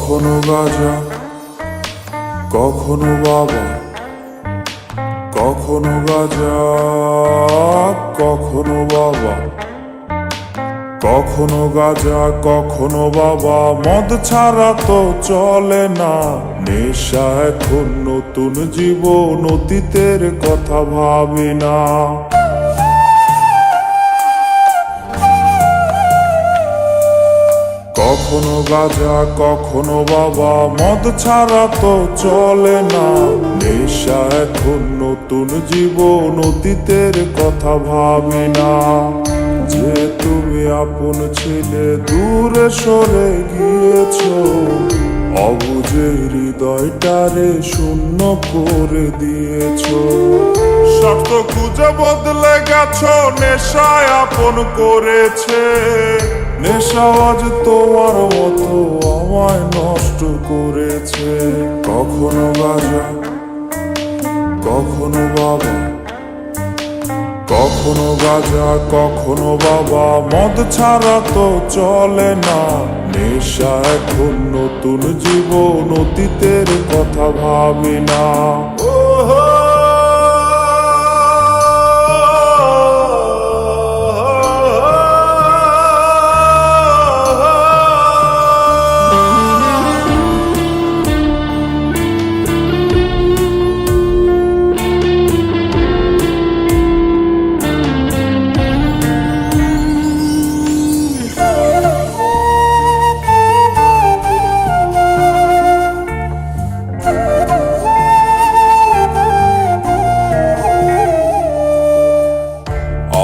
কখনো গাঁজা, কখনো বাবা, কখনো গাঁজা, কখনো বাবা, কখনো গাঁজা, কখনো বাবা। মদ ছাড়া তো চলে না, নেশা এখন নতুন জীবন, অতীতের কথা ভাবি না। কখনো গাঁজা, কখনো বাবা, মদ ছাড়া তো চলে না, নেশা এখন নতুন জীবন, অতীতের কথা ভাবি না। যে তুমি আপন ছিলে দূরে সরে গিয়েছো, অবুঝে হৃদয়টারে শূন্য করে দিয়েছো। স্বার্থ খুঁজে বদলে গেছো, নেশায় আপন করেছে। নেশা আজ তোমার মতো আমায় নষ্ট করেছে। কখনো গাঁজা, কখনো বাবা, কখনো গাঁজা, কখনো বাবা, মদ ছাড়া তো চলে না, নেশা এখন নতুন জীবন, অতীতের কথা ভাবি না।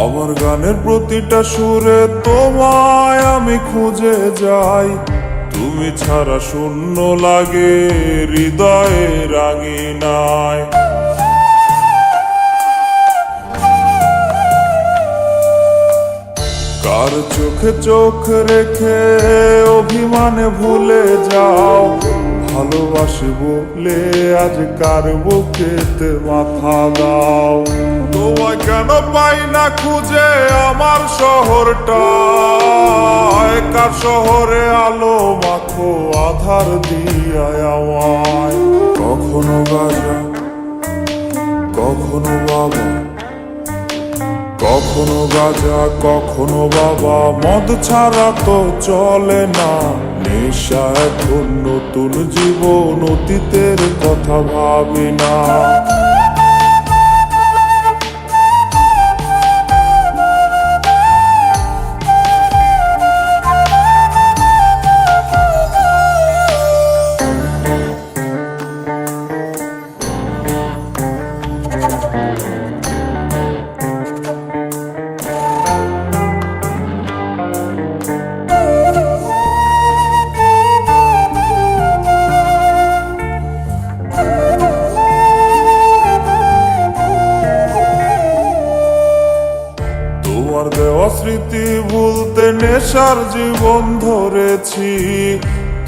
আমার গানের প্রতিটা সুরে তোমায় আমি খুঁজে যাই, তুমি ছাড়া শূন্য লাগে হৃদয়ে রাঙিনায়। কার চোখে চোখ রেখে অভিমানে ভুলে যাও, ভালোবাসি বলে আজ কার বুকেতে মাথা দাও। তোমায় কেন পাই না খুঁজে আমার শহরটা, কার শহরে আলো মাখো আধার দিয়ায় আমায়। কখনো গাঁজা, কখনো বাবা, কখনো গাঁজা, কখনো বাবা, মদ ছাড়া তো চলে না, নেশা এখন নতুন জীবন, অতীতের কথা ভাবি না। তোমার দেওয়া স্মৃতি ভুলতে নেশার জীবন ধরেছি,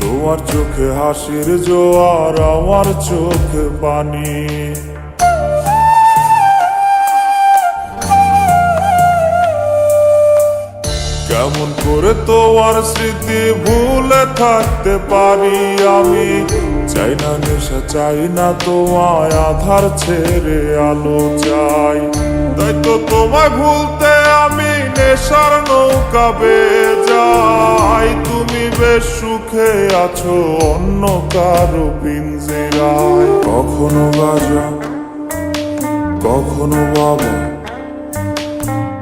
তোমার চোখে হাসির জোয়ার, আমার চোখে পানি। কেমন করে তোমার স্মৃতি ভুলে থাকতে পারি আমি, চাই না নেশা, চাই না তোমায় আধার ছেড়ে আলো চাই। তাই তো তোমায় ভুলতে আমি নেশার নৌকা বেয়ে যাই, তুমি বেশ সুখে আছো অন্য কারো পিঞ্জিরায়। কখনো গাঁজা, কখনো বাবা,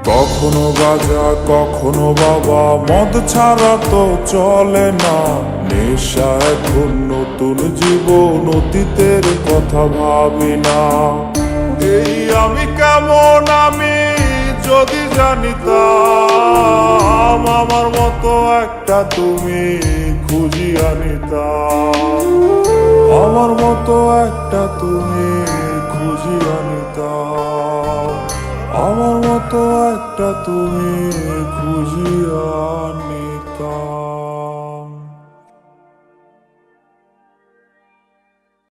কখনো গাঁজা, কখনো বাবা, মদ ছাড়া তো চলে না, নেশা এখন নতুন জীবন, অতীতের কথা ভাবি না। এই আমি কেমন আমি যদি জানিতাম, আমার মতো একটা তুমি খুঁজিয়া নিতাম, আমার মতো একটা তুমি খুঁজিয়া নিতাম, আমার মতো একটা তুমি খুঁজিয়া